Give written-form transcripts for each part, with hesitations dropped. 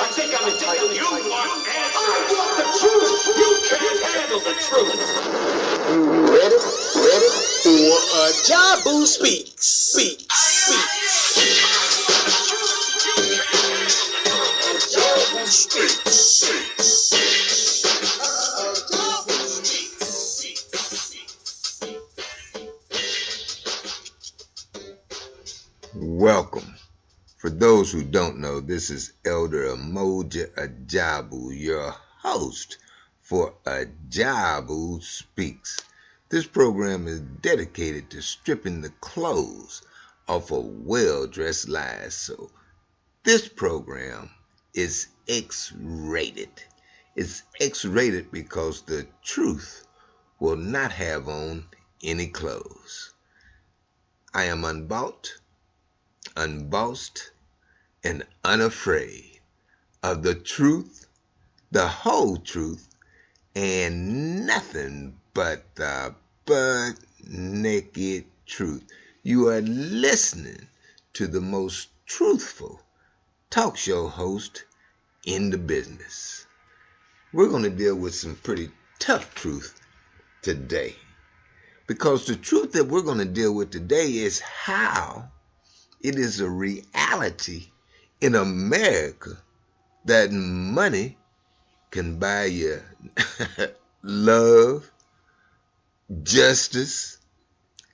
I think I'm entitled. You want answers. I want the truth. You can't handle the truth. Ready for Jabu Speaks. Jabu Speaks. Welcome. For those who don't know, this is Elder Emoja Ajabu, your host for Ajabu Speaks. This program is dedicated to stripping the clothes off of well-dressed lies. So this program is X-rated. It's X-rated because the truth will not have on any clothes. I am unbought, unbossed, and unafraid of the truth, the whole truth, and nothing but the butt-naked truth. You are listening to the most truthful talk show host in the business. We're going to deal with some pretty tough truth today, because the truth that we're going to deal with today is how it is a reality in America that money can buy you love, justice,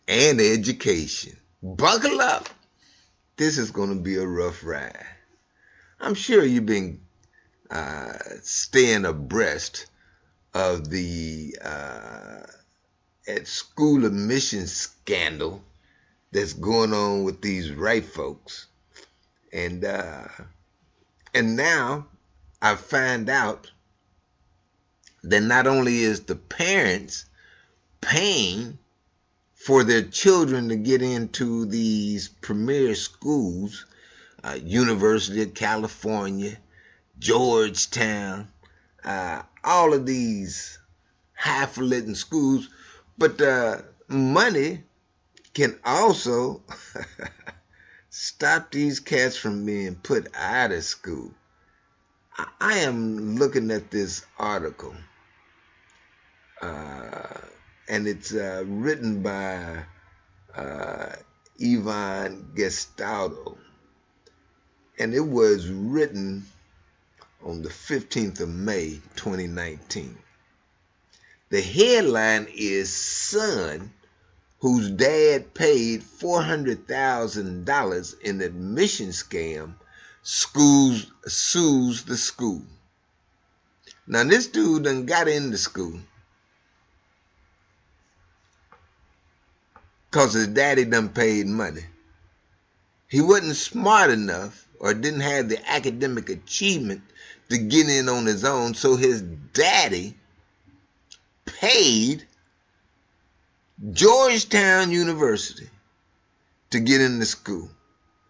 and education. Buckle up. This is going to be a rough ride. I'm sure you've been staying abreast of the at school admissions scandal that's going on with these white folks. And now I find out that not only is the parents paying for their children to get into these premier schools, University of California, Georgetown, all of these highfalutin schools, but money can also stop these cats from being put out of school. I am looking at this article, and it's written by Ivan Gestaldo, and it was written on the 15th of May, 2019. The headline is "Son whose dad paid $400,000 in admission scam sues the school." Now this dude done got into school because his daddy done paid money. He wasn't smart enough or didn't have the academic achievement to get in on his own, so his daddy paid Georgetown University to get into school.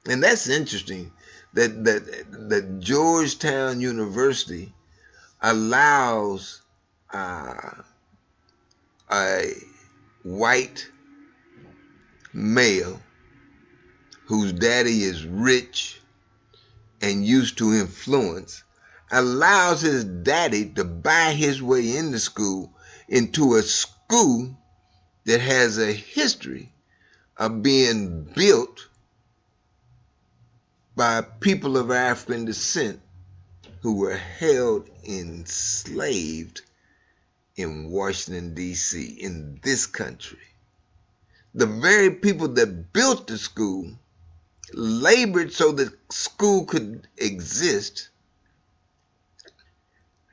And that's interesting that Georgetown University allows a white male whose daddy is rich and used to influence, allows his daddy to buy his way into school, into a school that has a history of being built by people of African descent who were held enslaved in Washington, D.C., in this country. The very people that built the school labored so that school could exist,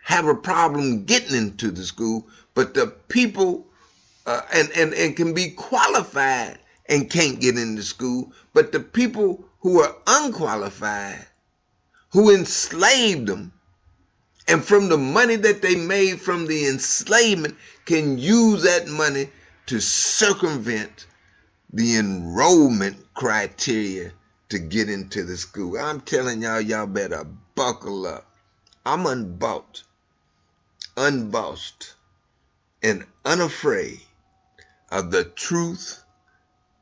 have a problem getting into the school, but the people and can be qualified and can't get into school, but the people who are unqualified, who enslaved them, and from the money that they made from the enslavement, can use that money to circumvent the enrollment criteria to get into the school. I'm telling y'all, y'all better buckle up. I'm unbought, unbossed, and unafraid of the truth,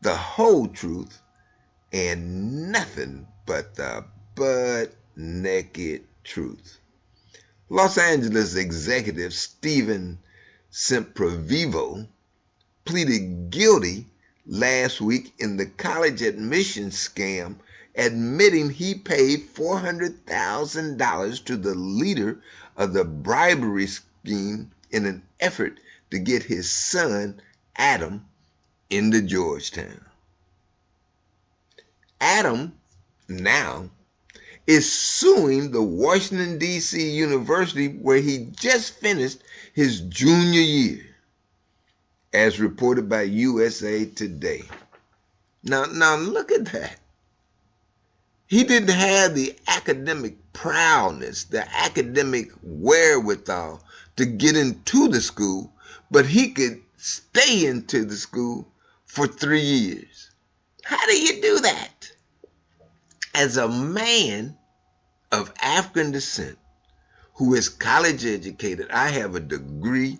the whole truth, and nothing but the butt-naked truth. Los Angeles executive Steven Semprevivo pleaded guilty last week in the college admissions scam, admitting he paid $400,000 to the leader of the bribery scheme in an effort to get his son, Adam, into Georgetown. Adam now is suing the Washington, D.C. University where he just finished his junior year, as reported by USA Today. Now look at that. He didn't have the academic prowess, the academic wherewithal to get into the school, but he could stay into the school for 3 years. How do you do that? As a man of African descent who is college educated, I have a degree,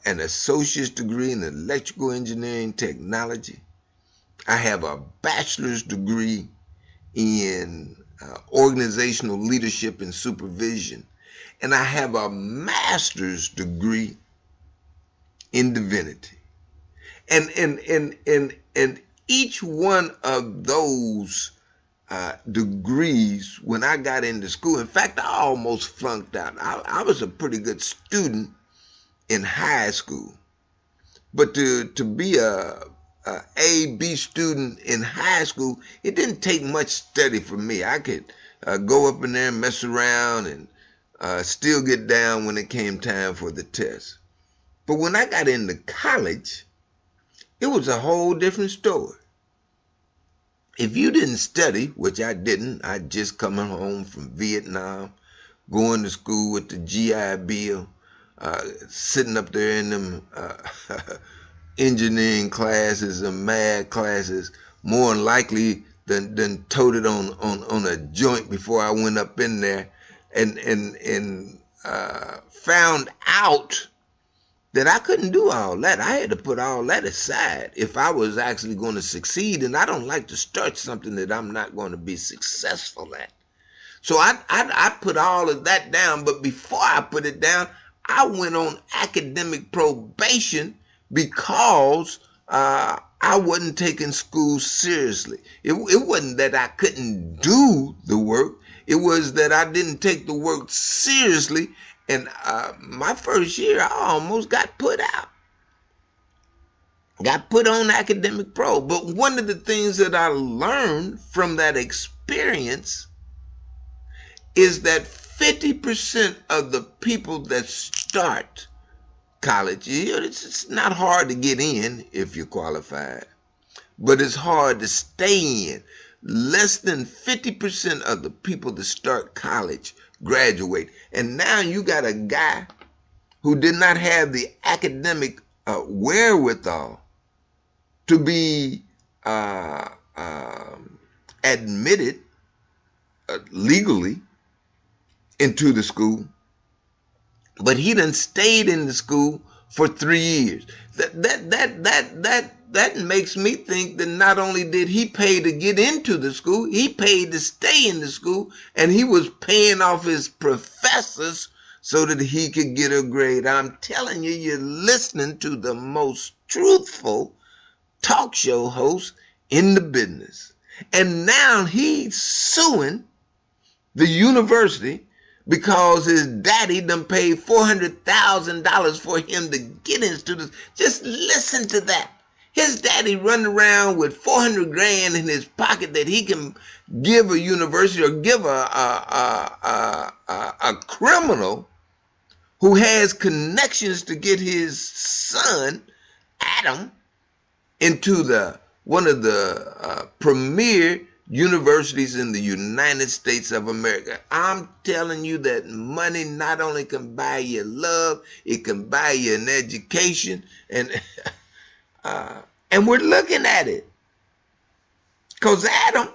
an associate's degree in electrical engineering technology. I have a bachelor's degree in organizational leadership and supervision. And I have a master's degree in divinity. And each one of those degrees, when I got into school, in fact, I almost flunked out. I was a pretty good student in high school, but to be a B student in high school, it didn't take much study for me. I could go up in there and mess around and still get down when it came time for the test. But when I got into college, it was a whole different story. If you didn't study, which I didn't, I just coming home from Vietnam, going to school with the GI Bill, sitting up there in them engineering classes and math classes, more than likely than toted on a joint before I went up in there, and found out that I couldn't do all that. I had to put all that aside if I was actually going to succeed, and I don't like to start something that I'm not going to be successful at. So I put all of that down, but before I put it down, I went on academic probation because I wasn't taking school seriously. It wasn't that I couldn't do the work. It was that I didn't take the work seriously. And my first year, I almost got put out. Got put on academic probe. But one of the things that I learned from that experience is that 50% of the people that start college, it's not hard to get in if you're qualified, but it's hard to stay in. Less than 50% of the people that start college graduate. And now you got a guy who did not have the academic wherewithal to be admitted legally into the school, but he done stayed in the school for 3 years. That makes me think that not only did he pay to get into the school, he paid to stay in the school, and he was paying off his professors so that he could get a grade. I'm telling you, you're listening to the most truthful talk show host in the business. And now he's suing the university because his daddy done paid $400,000 for him to get into this. Just listen to that. His daddy running around with 400 grand in his pocket that he can give a university or give a criminal who has connections to get his son, Adam, into one of the premier universities in the United States of America. I'm telling you that money not only can buy you love, it can buy you an education, and we're looking at it because Adam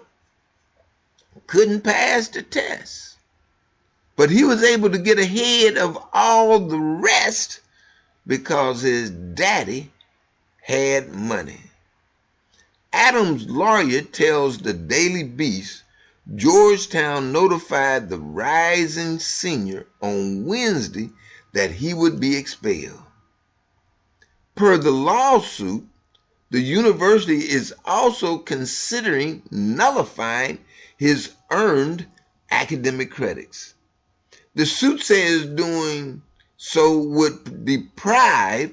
couldn't pass the test, but he was able to get ahead of all the rest because his daddy had money. Adam's lawyer tells the Daily Beast Georgetown notified the rising senior on Wednesday that he would be expelled. Per the lawsuit, the university is also considering nullifying his earned academic credits. The suit says doing so would deprive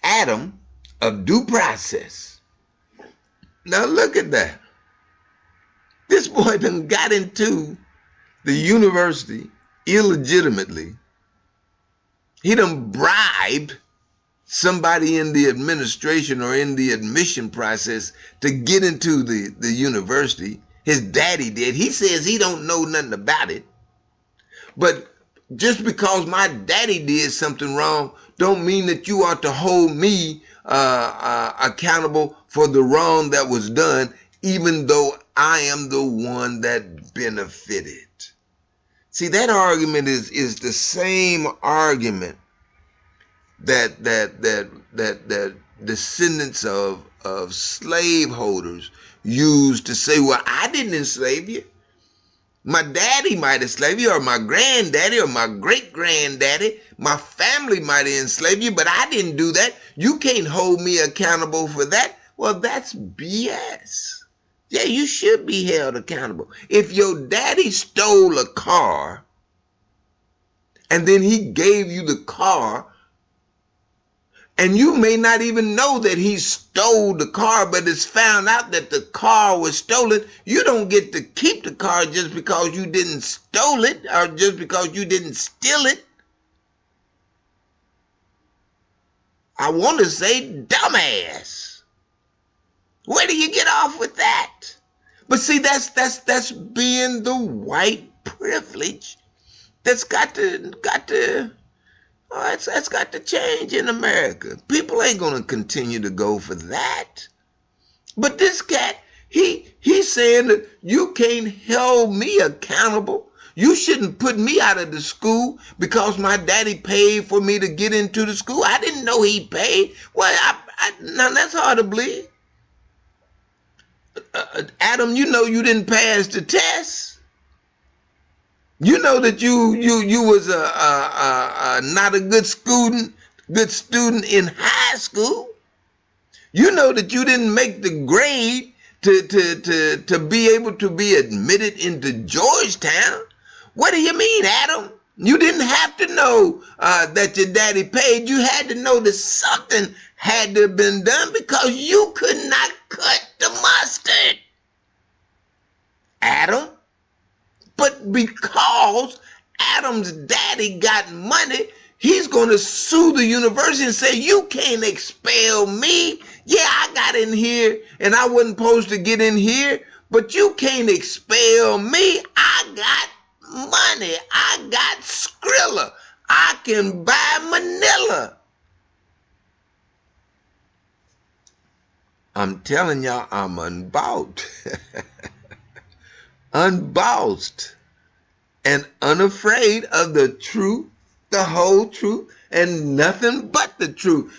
Adam of due process. Now look at that. This boy done got into the university illegitimately. He done bribed somebody in the administration or in the admission process to get into the university. His daddy did. He says he don't know nothing about it. But just because my daddy did something wrong don't mean that you ought to hold me accountable for the wrong that was done, even though I am the one that benefited. See, that argument is the same argument that descendants of slaveholders used to say, well, I didn't enslave you. My daddy might enslave you, or my granddaddy, or my great-granddaddy. My family might have enslaved you, but I didn't do that. You can't hold me accountable for that. Well, that's BS. Yeah, you should be held accountable. If your daddy stole a car, and then he gave you the car, and you may not even know that he stole the car, but it's found out that the car was stolen, you don't get to keep the car just because you didn't steal it, or just because you didn't steal it. I want to say dumbass. Where do you get off with that? But see, that's being the white privilege that's got to change in America. People ain't gonna continue to go for that. But this cat, he's saying that you can't hold me accountable. You shouldn't put me out of the school because my daddy paid for me to get into the school. I didn't know he paid. Well, now that's hard to believe. Adam, you know you didn't pass the test. You know that you was not a good student in high school. You know that you didn't make the grade to be able to be admitted into Georgetown. What do you mean, Adam? You didn't have to know that your daddy paid. You had to know that something had to have been done because you could not cut the mustard, Adam. But because Adam's daddy got money, he's going to sue the university and say, you can't expel me. Yeah, I got in here and I wasn't supposed to get in here, but you can't expel me. I got money. I got Skrilla. I can buy Manila. I'm telling y'all, I'm unbought. Unbossed and unafraid of the truth, the whole truth, and nothing but the truth.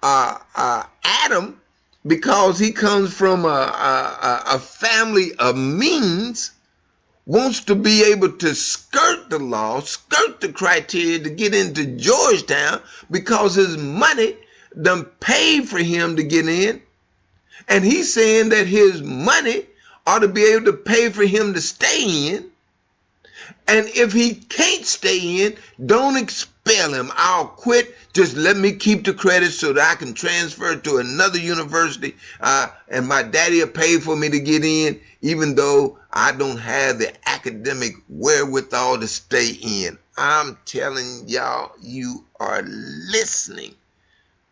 Adam, because he comes from a family of means, wants to be able to skirt the law, skirt the criteria to get into Georgetown because his money done paid for him to get in. And he's saying that his money ought to be able to pay for him to stay in. And if he can't stay in, don't expel him. I'll quit. Just let me keep the credits so that I can transfer to another university. And my daddy will pay for me to get in, even though I don't have the academic wherewithal to stay in. I'm telling y'all, you are listening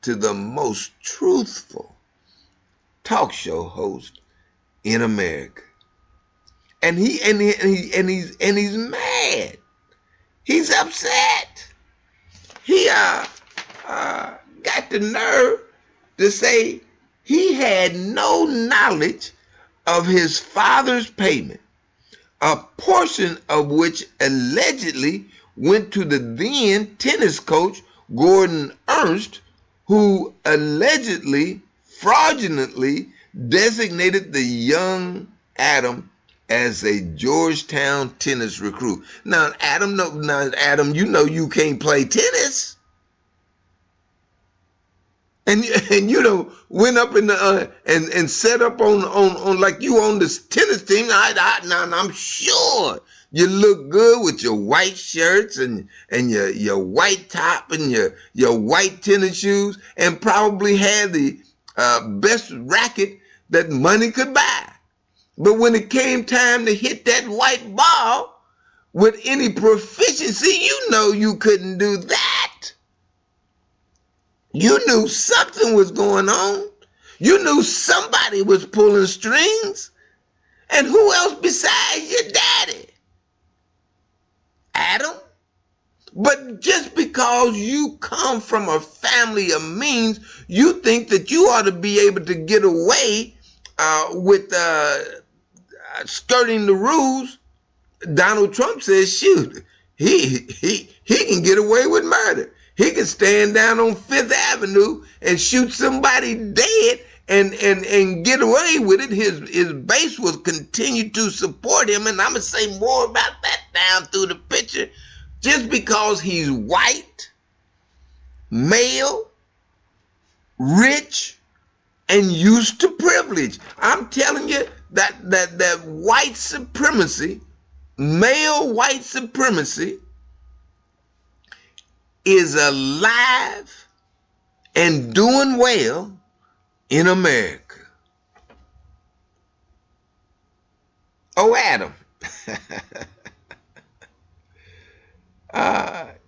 to the most truthful talk show host in America. And he's mad. He's upset. He got the nerve to say he had no knowledge of his father's payment, a portion of which allegedly went to the then tennis coach Gordon Ernst, who allegedly fraudulently designated the young Adam as a Georgetown tennis recruit. Now, Adam, you know you can't play tennis. And you know, went up in the and set up on like you on this tennis team. Now I'm sure you look good with your white shirts and your white top and your white tennis shoes, and probably had the best racket that money could buy. But when it came time to hit that white ball with any proficiency, you know you couldn't do that. You knew something was going on. You knew somebody was pulling strings. And who else besides your daddy? Adam? But just because you come from a family of means, you think that you ought to be able to get away with skirting the rules. Donald Trump says, shoot, he can get away with murder. He can stand down on Fifth Avenue and shoot somebody dead and get away with it. His base will continue to support him, and I'm going to say more about that down through the picture. Just because he's white, male, rich, and used to privilege. I'm telling you that white supremacy, male white supremacy, is alive and doing well in America. Oh, Adam.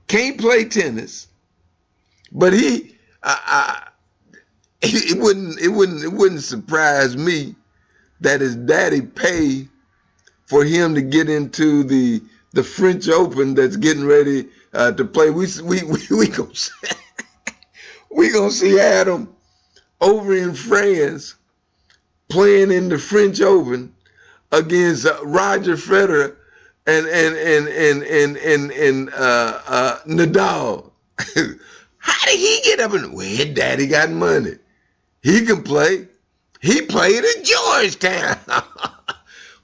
Can't play tennis, but it wouldn't surprise me that his daddy paid for him to get into the French Open that's getting ready to play. We gonna see Adam over in France playing in the French Open against Roger Federer and Nadal. How did he get up and well, daddy got money. He can play. He played at Georgetown.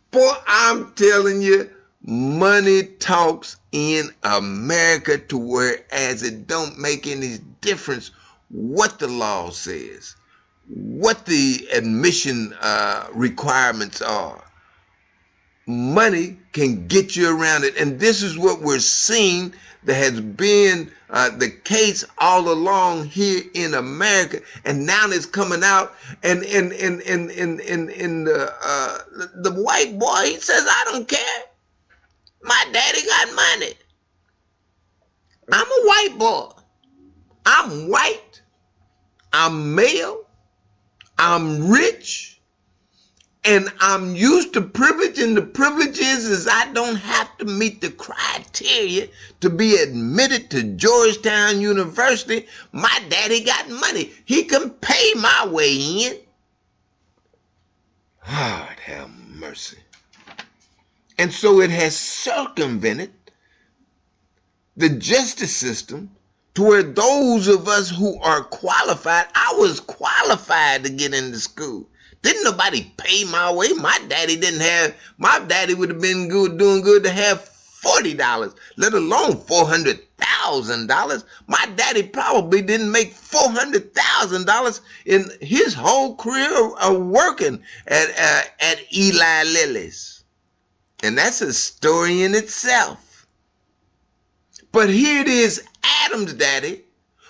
Boy, I'm telling you, money talks in America to whereas it don't make any difference what the law says, what the admission requirements are. Money can get you around it. And this is what we're seeing that has been the case all along here in America. And now it's coming out. And the white boy, he says, I don't care. My daddy got money. I'm a white boy. I'm white. I'm male. I'm rich. And I'm used to privilege, and the privilege is I don't have to meet the criteria to be admitted to Georgetown University. My daddy got money. He can pay my way in. Lord have mercy. And so it has circumvented the justice system to where those of us who are qualified, I was qualified to get into school. Didn't nobody pay my way. My daddy would have been doing good to have $40, let alone $400,000. My daddy probably didn't make $400,000 in his whole career of working at Eli Lilly's. And that's a story in itself. But here it is, Adam's daddy,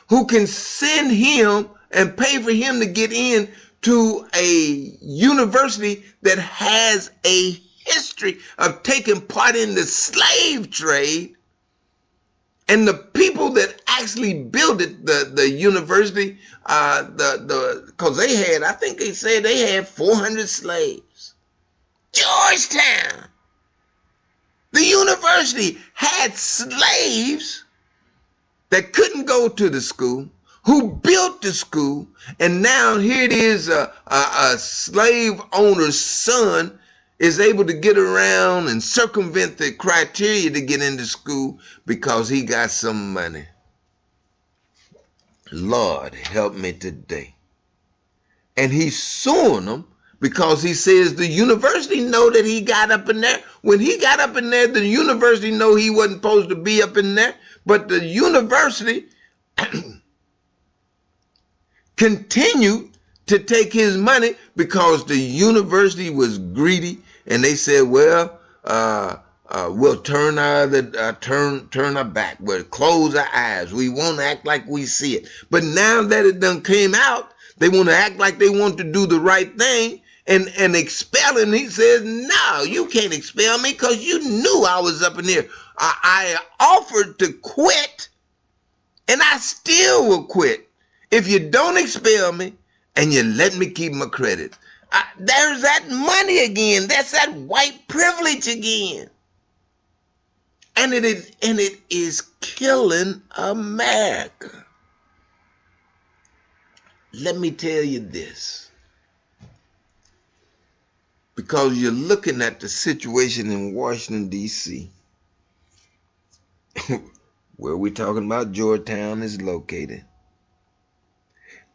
who can send him and pay for him to get in to a university that has a history of taking part in the slave trade. And the people that actually built it, the university, because they had, I think they said they had 400 slaves. Georgetown, the university, had slaves that couldn't go to the school, who built the school, and now here it is, a slave owner's son is able to get around and circumvent the criteria to get into school because he got some money. Lord, help me today. And he's suing them because he says the university know that he got up in there. When he got up in there, the university know he wasn't supposed to be up in there, but the university continued to take his money because the university was greedy, and they said, well, we'll turn our back, we'll close our eyes, we won't act like we see it. But now that it done came out, they want to act like they want to do the right thing and expel him. He says, no, you can't expel me because you knew I was up in here. I offered to quit, and I still will quit if you don't expel me and you let me keep my credit. There's that money again. That's that white privilege again. And it is killing America. Let me tell you this. Because you're looking at the situation in Washington, D.C., where we're talking about Georgetown is located.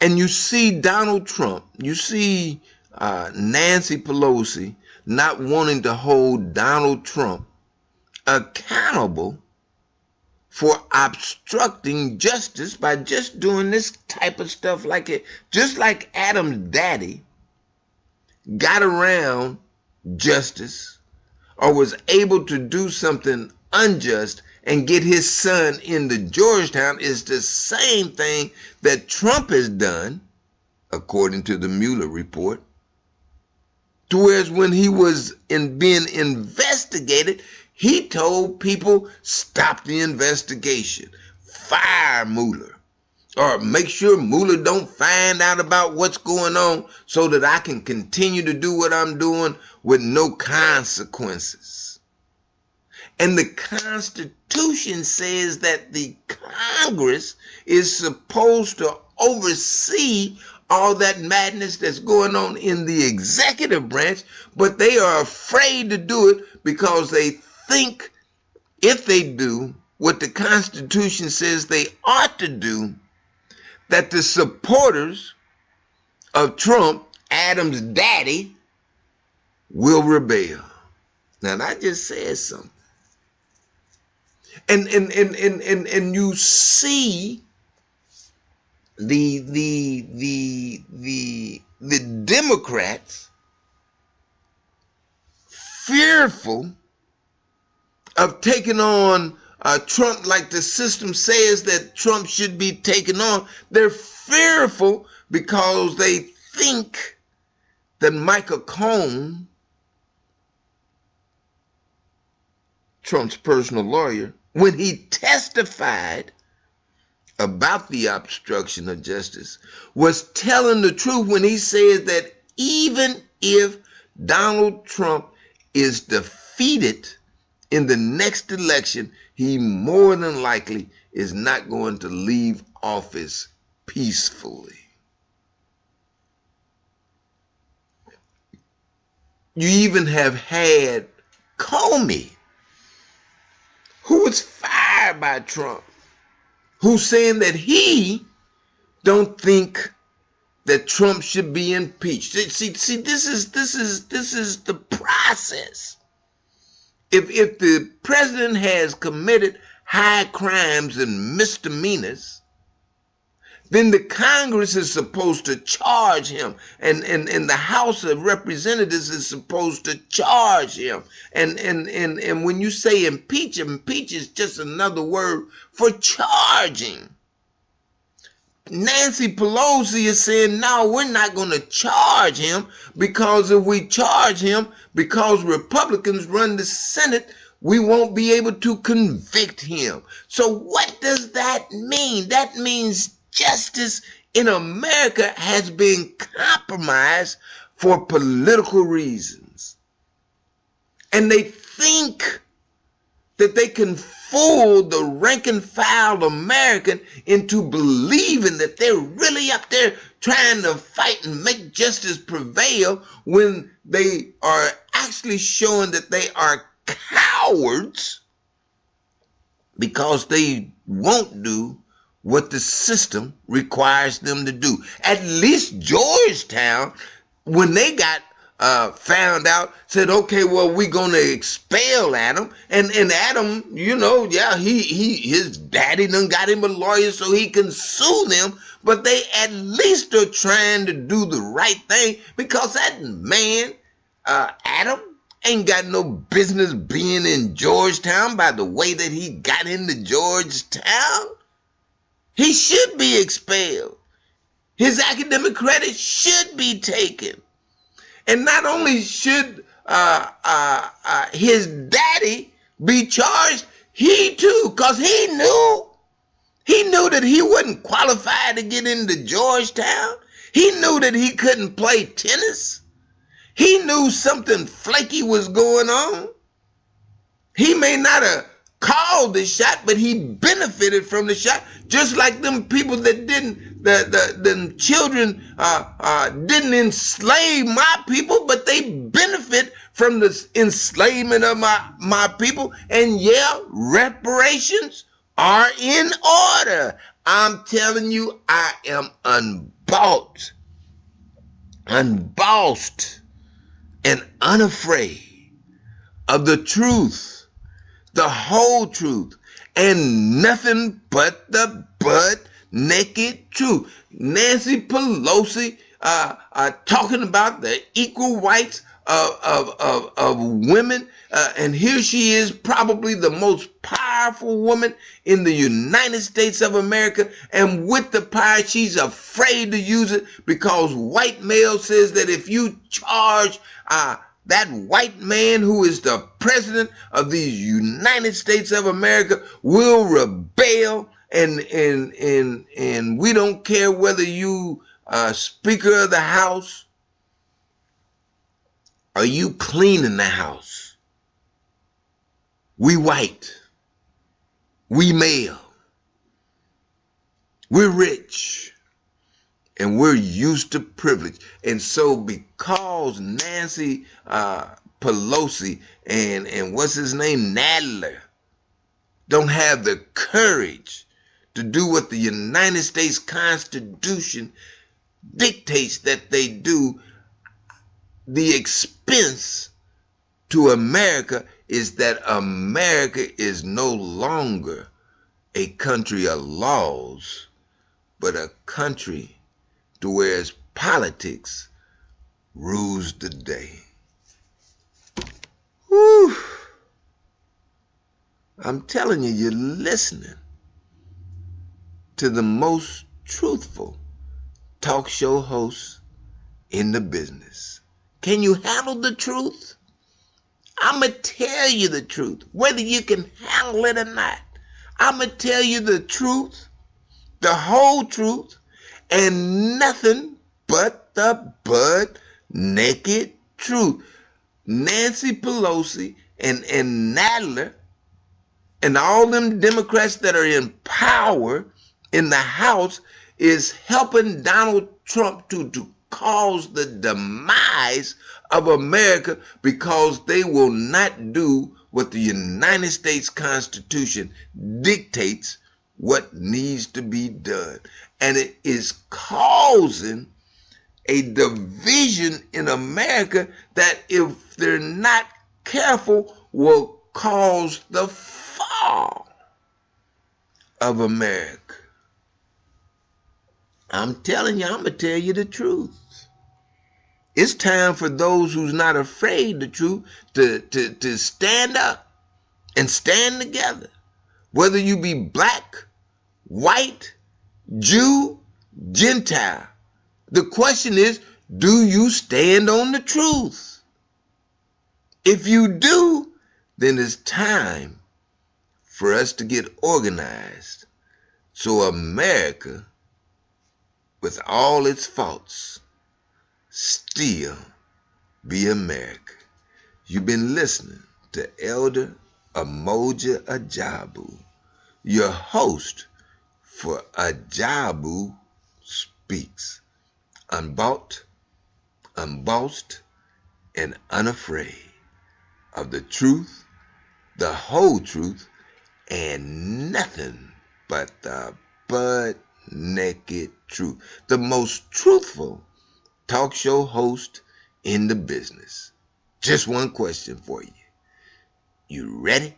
And you see Donald Trump, you see Nancy Pelosi not wanting to hold Donald Trump accountable for obstructing justice by just doing this type of stuff like it. Just like Adam's daddy got around justice or was able to do something unjust and get his son into Georgetown, is the same thing that Trump has done, according to the Mueller report. To whereas when he was being investigated, he told people, stop the investigation, fire Mueller, or make sure Mueller don't find out about what's going on so that I can continue to do what I'm doing with no consequences. And the Constitution says that the Congress is supposed to oversee all that madness that's going on in the executive branch, but they are afraid to do it because they think if they do what the Constitution says they ought to do, that the supporters of Trump, Adam's daddy, will rebel. Now, I just said something. And you see the Democrats fearful of taking on Trump like the system says that Trump should be taken on. They're fearful because they think that Michael Cohen, Trump's personal lawyer, when he testified about the obstruction of justice, was telling the truth when he said that even if Donald Trump is defeated in the next election, he more than likely is not going to leave office peacefully. You even have had Comey, who was fired by Trump, who's saying that he don't think that Trump should be impeached. See, this is the process. If the president has committed high crimes and misdemeanors, then the Congress is supposed to charge him, and the House of Representatives is supposed to charge him. And when you say impeach is just another word for charging. Nancy Pelosi is saying, no, we're not going to charge him, because if we charge him, because Republicans run the Senate, we won't be able to convict him. So what does that mean? That means justice in America has been compromised for political reasons. And they think that they can fool the rank and file American into believing that they're really up there trying to fight and make justice prevail, when they are actually showing that they are cowards because they won't do what the system requires them to do. At least Georgetown, when they got found out, said, okay, well, we're going to expel Adam. And Adam, yeah, his daddy done got him a lawyer so he can sue them. But they at least are trying to do the right thing, because that man, Adam, ain't got no business being in Georgetown by the way that he got into Georgetown. He should be expelled. His academic credit should be taken. And not only should his daddy be charged, he too, because he knew that he wasn't qualified to get into Georgetown. He knew that he couldn't play tennis. He knew something flaky was going on. He may not have called the shot, but he benefited from the shot, just like them people that didn't, them children didn't enslave my people, but they benefit from the enslavement of my people. And yeah, reparations are in order. I'm telling you, I am unbossed, and unafraid of the truth, the whole truth, and nothing but the butt-naked truth. Nancy Pelosi talking about the equal rights of women, and here she is, probably the most powerful woman in the United States of America, and with the power, she's afraid to use it, because white male says that if you charge that white man who is the president of the United States of America will rebel, and we don't care whether you Speaker of the House, are you cleaning the house? We white, we male, we're rich, and we're used to privilege. And so because Nancy Pelosi and what's his name, Nadler, don't have the courage to do what the United States Constitution dictates that they do, the expense to America is that America is no longer a country of laws, but a country to where its politics rules the day. Whew. I'm telling you, you're listening to the most truthful talk show host in the business. Can you handle the truth? I'm going to tell you the truth, whether you can handle it or not. I'm going to tell you the truth, the whole truth, and nothing but the butt-naked truth. Nancy Pelosi and Nadler and all them Democrats that are in power in the House is helping Donald Trump to cause the demise of America, because they will not do what the United States Constitution dictates what needs to be done. And it is causing a division in America that, if they're not careful, will cause the fall of America. I'm telling you, I'm going to tell you the truth. It's time for those who's not afraid of the truth to stand up and stand together. Whether you be black, white, Jew, Gentile. The question is, do you stand on the truth? If you do, then it's time for us to get organized so America, with all its faults, still be America. You've been listening to Elder Umoja Ajabu, your host for Ajabu Speaks. Unbought, unbossed, and unafraid of the truth, the whole truth, and nothing but the butt-naked truth. The most truthful talk show host in the business. Just one question for you. You ready?